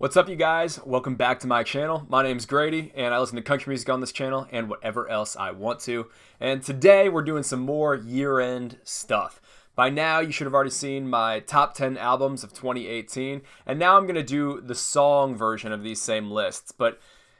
What's up, you guys? Welcome back to my channel. My name's Grady, and I listen to country music on this channel and whatever else I want to. And today we're doing some more year-end stuff. By now, you should have already seen my top 10 albums of 2018, and now I'm going to do the song version of these same lists. But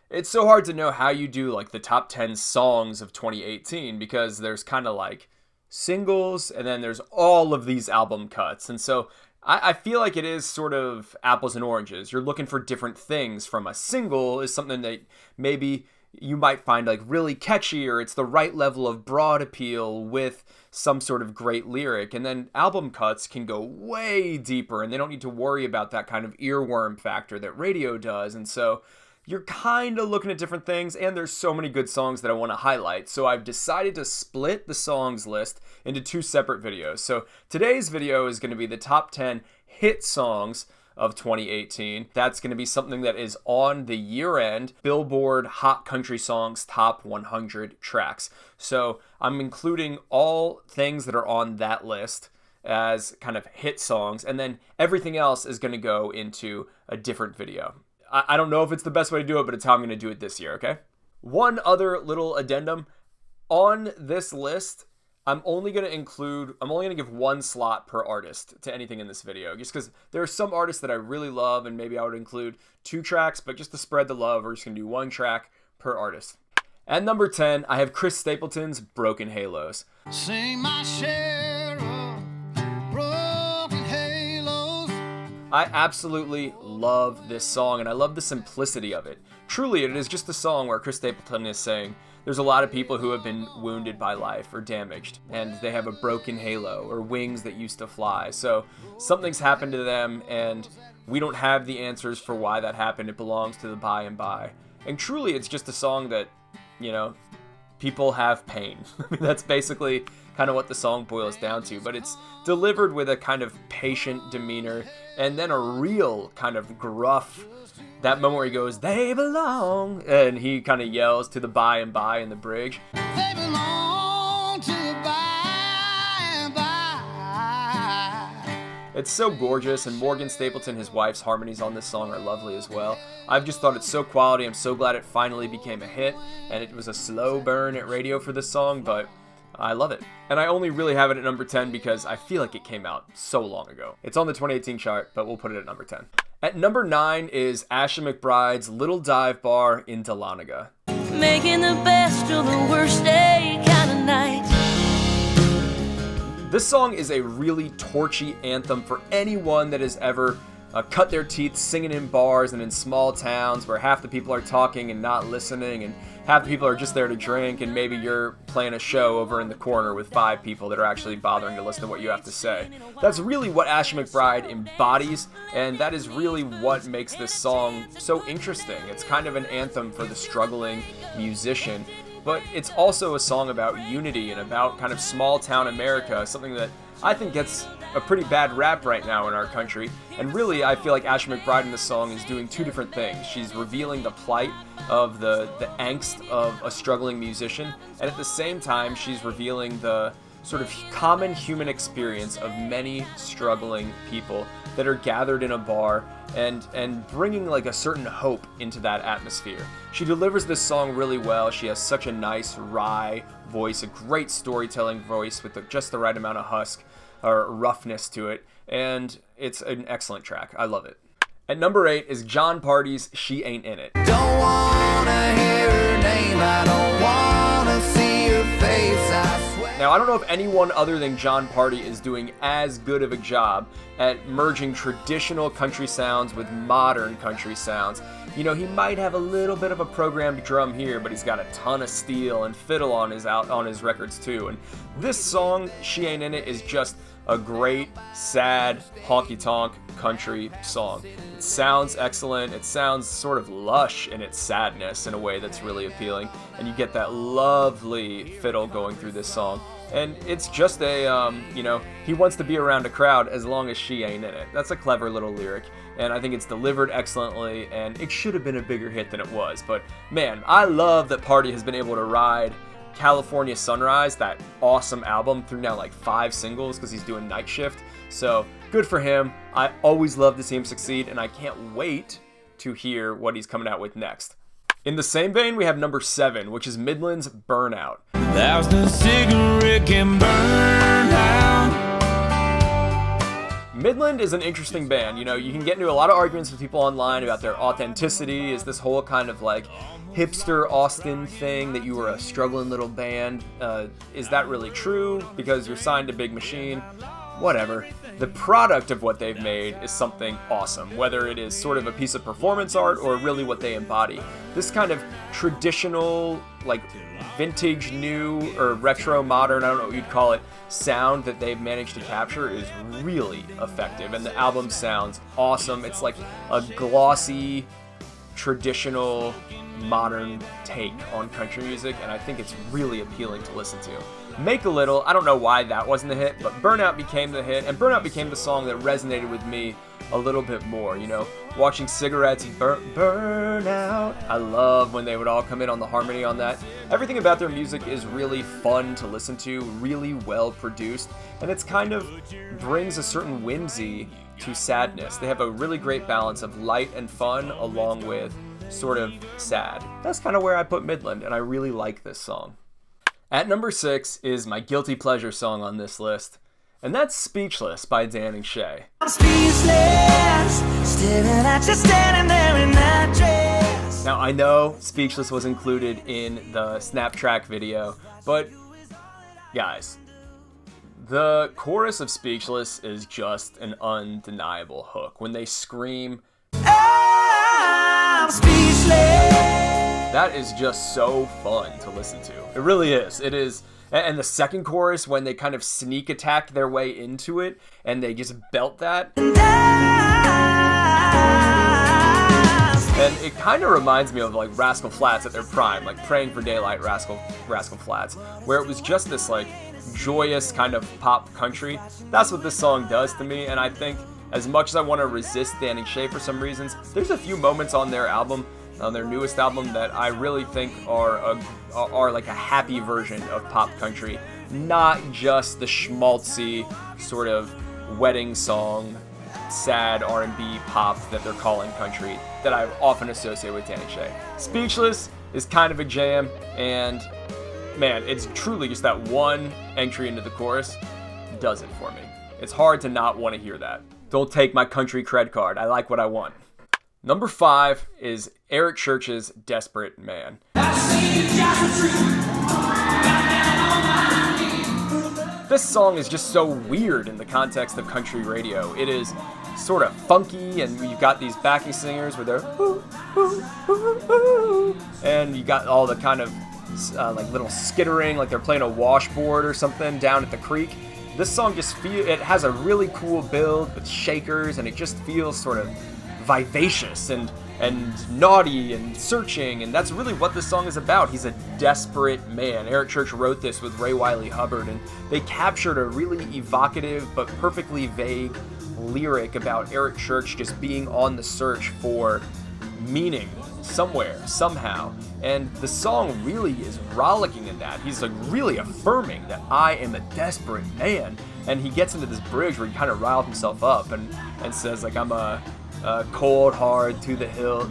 it's so hard to know how you do like the top 10 songs of 2018 because there's kind of like singles and then there's all of these album cuts. And so I feel like it is sort of apples and oranges. You're looking for different things from a single is something that maybe you might find like really catchy, or it's the right level of broad appeal with some sort of great lyric. And then album cuts can go way deeper and they don't need to worry about that kind of earworm factor that radio does. And so you're kind of looking at different things, and there's so many good songs that I want to highlight. So I've decided to split the songs list into two separate videos. So today's video is going to be the top 10 hit songs of 2018. That's going to be something that is on the year-end Billboard Hot Country Songs Top 100 tracks. So I'm including all things that are on that list as kind of hit songs, and then everything else is going to go into a different video. I don't know if it's the best way to do it, but it's how I'm going to do it this year, okay? One other little addendum. On this list, I'm only going to give one slot per artist to anything in this video, just because there are some artists that I really love, and maybe I would include 2 tracks, but just to spread the love, we're just going to do 1 track per artist. At number 10, I have Chris Stapleton's Broken Halos. Sing my share of broken halos. I absolutely love this song, and I love the simplicity of it. Truly, it is just a song where Chris Stapleton is saying there's a lot of people who have been wounded by life or damaged, and they have a broken halo or wings that used to fly. So something's happened to them, and we don't have the answers for why that happened. It belongs to the by and by. And truly, it's just a song that, you know, people have pain. I mean, that's basically kind of what the song boils down to, but it's delivered with a kind of patient demeanor and then a real kind of gruff, that moment where he goes, "They belong," and he kind of yells to the by and by in the bridge. They belong to the by and by. It's so gorgeous, and Morgan Stapleton, his wife's harmonies on this song are lovely as well. I've just thought it's so quality. I'm so glad it finally became a hit, and it was a slow burn at radio for this song, but I love it. And I only really have it at number 10 because I feel like it came out so long ago. It's on the 2018 chart, but we'll put it at number 10. At number 9 is Ashley McBryde's Little Dive Bar in Dahlonega. Making the best of the worst day kind of night. This song is a really torchy anthem for anyone that has ever cut their teeth singing in bars and in small towns where half the people are talking and not listening, and half the people are just there to drink, and maybe you're playing a show over in the corner with 5 people that are actually bothering to listen to what you have to say. That's really what Ashley McBryde embodies, and that is really what makes this song so interesting. It's kind of an anthem for the struggling musician, but it's also a song about unity and about kind of small town America, something that I think gets a pretty bad rap right now in our country. And really, I feel like Ashley McBryde in this song is doing 2 different things. She's revealing the plight of the angst of a struggling musician, and at the same time, she's revealing the sort of common human experience of many struggling people that are gathered in a bar and bringing like a certain hope into that atmosphere. She delivers this song really well. She has such a nice wry voice, a great storytelling voice with just the right amount of husk or roughness to it, and it's an excellent track. I love it. At number 8 is John Party's She Ain't In It. Don't wanna hear her name, I don't wanna see her face, I swear. Now, I don't know if anyone other than John Party is doing as good of a job at merging traditional country sounds with modern country sounds. You know, he might have a little bit of a programmed drum here, but he's got a ton of steel and fiddle on his records too. And this song, She Ain't In It, is just a great, sad, honky-tonk country song. It sounds excellent. It sounds sort of lush in its sadness in a way that's really appealing. And you get that lovely fiddle going through this song. And it's just a, he wants to be around a crowd as long as she ain't in it. That's a clever little lyric. And I think it's delivered excellently, and it should have been a bigger hit than it was. But man, I love that Party has been able to ride California Sunrise, that awesome album, through now like 5 singles because he's doing Night Shift. So good for him. I always love to see him succeed, and I can't wait to hear what he's coming out with next. In the same vein, we have number 7, which is Midland's Burnout. There's the cigarette can burn out. Midland is an interesting band. You know, you can get into a lot of arguments with people online about their authenticity. Is this whole kind of like hipster Austin thing that you were a struggling little band? Is that really true because you're signed to Big Machine? Whatever. The product of what they've made is something awesome, whether it is sort of a piece of performance art or really what they embody. This kind of traditional, like vintage, new, or retro, modern, I don't know what you'd call it, sound that they've managed to capture is really effective, and the album sounds awesome. It's like a glossy, traditional, modern take on country music, and I think it's really appealing to listen to. Make a Little, I don't know why that wasn't the hit, but Burnout became the hit, and Burnout became the song that resonated with me a little bit more. You know, watching Cigarettes burn out. I love when they would all come in on the harmony on that. Everything about their music is really fun to listen to, really well produced, and it's kind of brings a certain whimsy to sadness. They have a really great balance of light and fun along with sort of sad. That's kind of where I put Midland, and I really like this song. At number 6 is my guilty pleasure song on this list, and that's Speechless by Dan and Shay. I'm speechless, staring at you standing there in that dress. Now, I know Speechless was included in the Snaptrack video, but guys, the chorus of Speechless is just an undeniable hook. When they scream, I'm speechless. that is just so fun to listen to. It really is. It is. And the second chorus, when they kind of sneak attack their way into it, and they just belt that. And it kind of reminds me of like Rascal Flatts at their prime, like Praying for Daylight, Rascal Flatts, where it was just this like joyous kind of pop country. That's what this song does to me, and I think as much as I want to resist Dan and Shay for some reasons, there's a few moments on their album, on their newest album, that I really think are like a happy version of pop country, not just the schmaltzy sort of wedding song, sad R&B pop that they're calling country that I often associate with Dan and Shay. Speechless is kind of a jam, and man, it's truly just that one entry into the chorus does it for me. It's hard to not want to hear that. Don't take my country cred card. I like what I want. Number 5 is Eric Church's Desperate Man. This song is just so weird in the context of country radio. It is sort of funky, and you've got these backing singers where they're ooh, ooh, ooh, ooh, and you got all the kind of like little skittering, like they're playing a washboard or something down at the creek. This song just it has a really cool build with shakers, and it just feels sort of vivacious and naughty and searching, and that's really what this song is about. He's a desperate man. Eric Church wrote this with Ray Wiley Hubbard, and they captured a really evocative but perfectly vague lyric about Eric Church just being on the search for meaning somewhere, somehow. And the song really is rollicking in that. He's like really affirming that I am a desperate man. And he gets into this bridge where he kind of riles himself up and says like, I'm a cold, hard, to the hilt,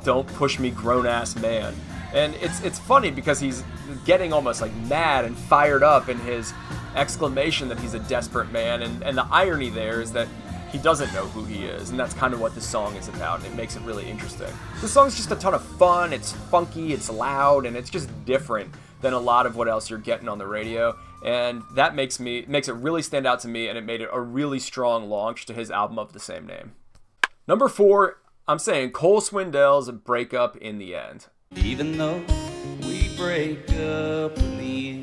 don't push me, grown-ass man. And it's funny because he's getting almost like mad and fired up in his exclamation that he's a desperate man. And the irony there is that he doesn't know who he is, and that's kind of what this song is about, and it makes it really interesting. This song's just a ton of fun, it's funky, it's loud, and it's just different than a lot of what else you're getting on the radio, and that makes it really stand out to me, and it made it a really strong launch to his album of the same name. Number 4, I'm saying Cole Swindell's Breakup in the End. Even though we break up in the end.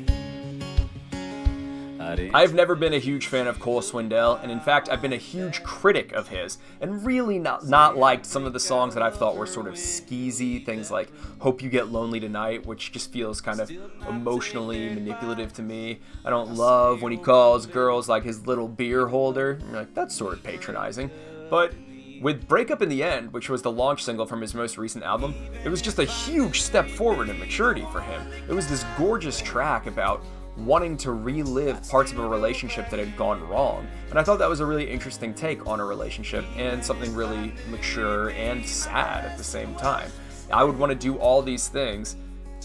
I've never been a huge fan of Cole Swindell, and in fact, I've been a huge critic of his, and really not liked some of the songs that I've thought were sort of skeezy, things like Hope You Get Lonely Tonight, which just feels kind of emotionally manipulative to me. I don't love when he calls girls like his little beer holder. I'm like, that's sort of patronizing. But with Breakup in the End, which was the launch single from his most recent album, it was just a huge step forward in maturity for him. It was this gorgeous track about wanting to relive parts of a relationship that had gone wrong. And I thought that was a really interesting take on a relationship and something really mature and sad at the same time. I would want to do all these things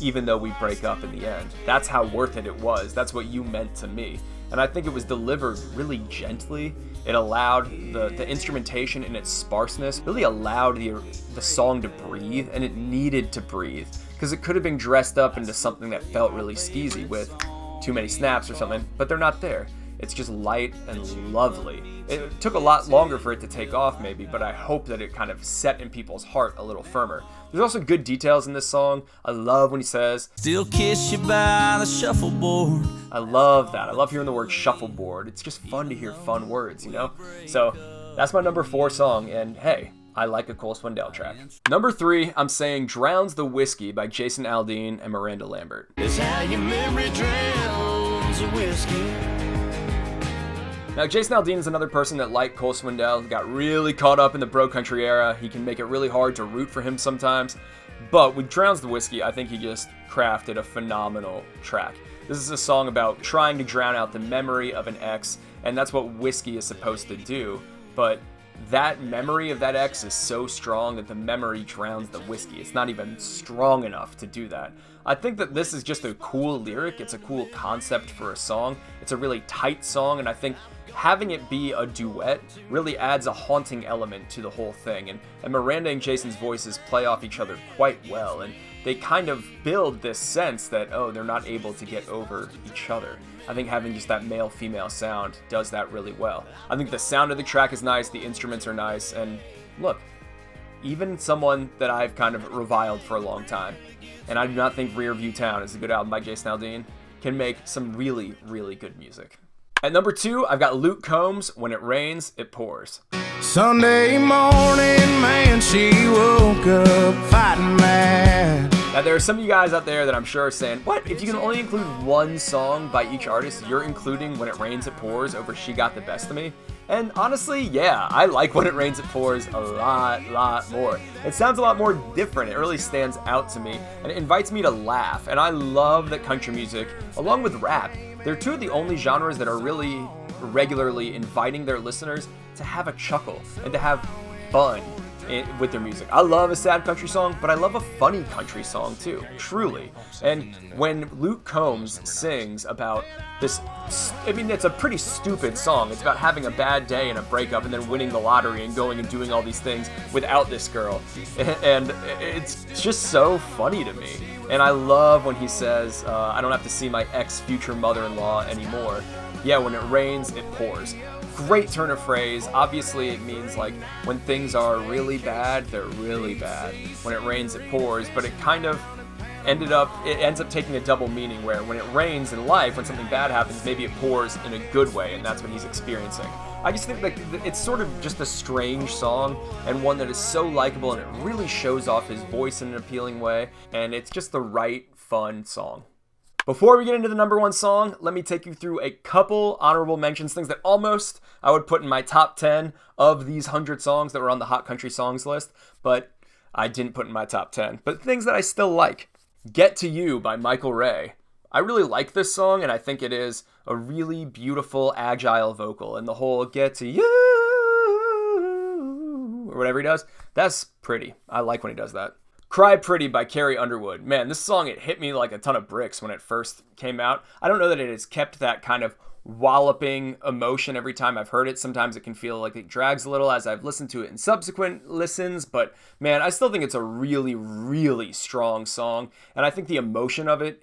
even though we break up in the end. That's how worth it was. That's what you meant to me. And I think it was delivered really gently. It allowed the instrumentation in its sparseness, really allowed the song to breathe, and it needed to breathe, because it could have been dressed up into something that felt really skeezy with too many snaps or something, but they're not there. It's just light and lovely. It took a lot longer for it to take off maybe, but I hope that it kind of set in people's heart a little firmer. There's also good details in this song. I love when he says, Still kiss you by the shuffleboard. I love that. I love hearing the word shuffleboard. It's just fun to hear fun words, you know? So that's my number 4 song, and hey, I like a Cole Swindell track. Number 3, I'm saying Drowns the Whiskey by Jason Aldean and Miranda Lambert. It's how your memory drowns the whiskey. Now, Jason Aldean is another person that, like Cole Swindell, got really caught up in the bro country era. He can make it really hard to root for him sometimes. But with Drowns the Whiskey, I think he just crafted a phenomenal track. This is a song about trying to drown out the memory of an ex, and that's what whiskey is supposed to do. But that memory of that ex is so strong that the memory drowns the whiskey. It's not even strong enough to do that. I think that this is just a cool lyric. It's a cool concept for a song. It's a really tight song, and I think having it be a duet really adds a haunting element to the whole thing. And Miranda and Jason's voices play off each other quite well, and they kind of build this sense that, oh, they're not able to get over each other. I think having just that male-female sound does that really well. I think the sound of the track is nice, the instruments are nice, and look, even someone that I've kind of reviled for a long time, and I do not think Rearview Town is a good album by Jason Aldean, can make some really, really good music. At number 2, I've got Luke Combs, When It Rains, It Pours. Sunday morning, man, she woke up fighting mad. Now, there are some of you guys out there that I'm sure are saying, what, if you can only include one song by each artist, you're including When It Rains, It Pours over She Got the Best of Me? And honestly, yeah, I like When It Rains, It Pours a lot more. It sounds a lot more different. It really stands out to me, and it invites me to laugh. And I love that country music, along with rap, they're two of the only genres that are really regularly inviting their listeners to have a chuckle and to have fun with their music. I love a sad country song, but I love a funny country song too, truly. And when Luke Combs sings about this, I mean, it's a pretty stupid song. It's about having a bad day and a breakup and then winning the lottery and going and doing all these things without this girl. And it's just so funny to me. And I love when he says, I don't have to see my ex-future mother-in-law anymore. Yeah, when it rains, it pours. Great turn of phrase. Obviously, it means like when things are really bad, they're really bad. When it rains, it pours. But it kind of ends up taking a double meaning where when it rains in life, when something bad happens, maybe it pours in a good way, and that's what he's experiencing. I just think that it's sort of just a strange song and one that is so likable, and it really shows off his voice in an appealing way, and it's just the right, fun song. Before we get into the number 1 song, let me take you through a couple honorable mentions, things that almost I would put in my top 10 of these 100 songs that were on the Hot Country Songs list, but I didn't put in my top 10. But things that I still like. Get to You by Michael Ray. I really like this song, and I think it is a really beautiful, agile vocal, and the whole get to you, or whatever he does, that's pretty. I like when he does that. Cry Pretty by Carrie Underwood. Man, this song, it hit me like a ton of bricks when it first came out. I don't know that it has kept that kind of walloping emotion every time I've heard it. Sometimes it can feel like it drags a little as I've listened to it in subsequent listens, but man, I still think it's a really, really strong song, and I think the emotion of it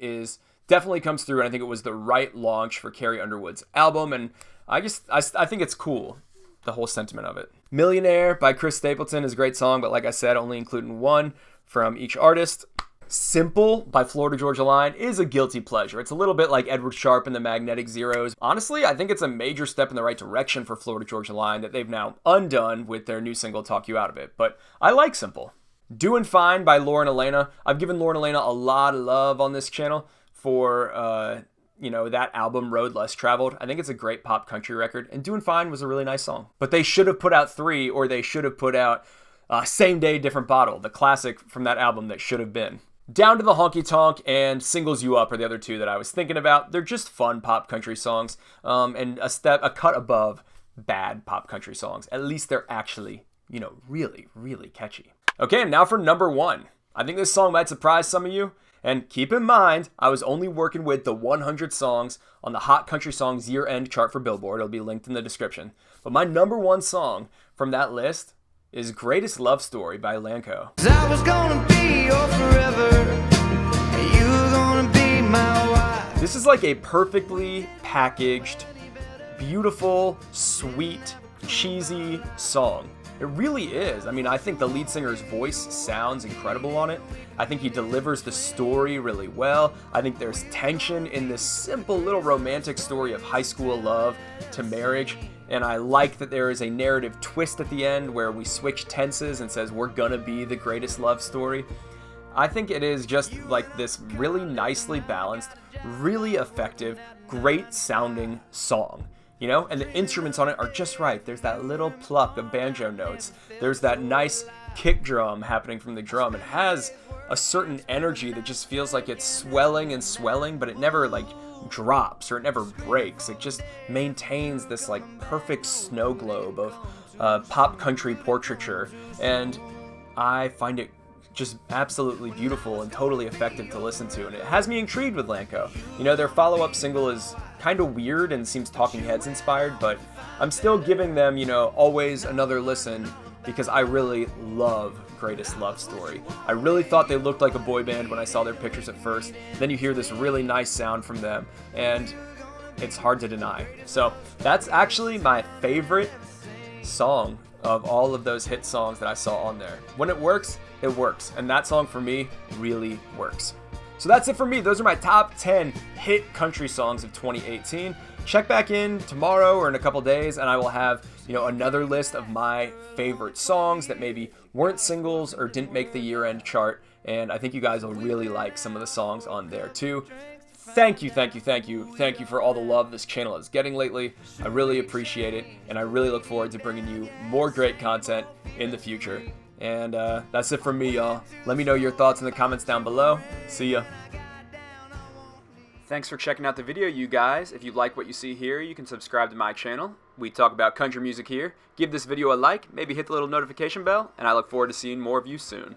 definitely comes through, and I think it was the right launch for Carrie Underwood's album, and I think it's cool, the whole sentiment of it. Millionaire by Chris Stapleton is a great song, but like I said, only including one from each artist. Simple by Florida Georgia Line is a guilty pleasure. It's a little bit like Edward Sharpe and the Magnetic Zeros. Honestly, I think it's a major step in the right direction for Florida Georgia Line that they've now undone with their new single Talk You Out of It, but I like Simple. Doing Fine by Lauren Elena. I've given Lauren Elena a lot of love on this channel for that album Road Less Traveled. I think it's a great pop country record, and Doing Fine was a really nice song. But they should have put out 3, or they should have put out Same Day, Different Bottle, the classic from that album that should have been. Down to the Honky Tonk and Singles You Up are the other two that I was thinking about. They're just fun pop country songs, and a cut above bad pop country songs. At least they're actually, really, really catchy. Okay, and now for number 1. I think this song might surprise some of you. And keep in mind, I was only working with the 100 songs on the Hot Country Songs year-end chart for Billboard. It'll be linked in the description. But my number 1 song from that list is Greatest Love Story by Lanco. I was gonna be your forever, and you were gonna be my wife. This is like a perfectly packaged, beautiful, sweet, cheesy song. It really is. I mean, I think the lead singer's voice sounds incredible on it. I think he delivers the story really well. I think there's tension in this simple little romantic story of high school love to marriage. And I like that there is a narrative twist at the end where we switch tenses and says we're gonna be the greatest love story. I think it is just like this really nicely balanced, really effective, great sounding song. And the instruments on it are just right. There's that little pluck of banjo notes. There's that nice kick drum happening from the drum. It has a certain energy that just feels like it's swelling and swelling, but it never drops or it never breaks. It just maintains this perfect snow globe of pop country portraiture, and I find it just absolutely beautiful and totally effective to listen to, and it has me intrigued with Lanco. Their follow-up single is kind of weird and seems Talking Heads inspired, but I'm still giving them, always another listen because I really love Greatest Love Story. I really thought they looked like a boy band when I saw their pictures at first. Then you hear this really nice sound from them, and it's hard to deny. So that's actually my favorite song of all of those hit songs that I saw on there. When it works, and that song for me really works. So that's it for me. Those are my top 10 hit country songs of 2018. Check back in tomorrow or in a couple days, and I will have another list of my favorite songs that maybe weren't singles or didn't make the year-end chart, and I think you guys will really like some of the songs on there too. Thank you for all the love this channel is getting lately. I really appreciate it, and I really look forward to bringing you more great content in the future. And that's it from me, y'all. Let me know your thoughts in the comments down below. See ya. Thanks for checking out the video, you guys. If you like what you see here, you can subscribe to my channel. We talk about country music here. Give this video a like, maybe hit the little notification bell, and I look forward to seeing more of you soon.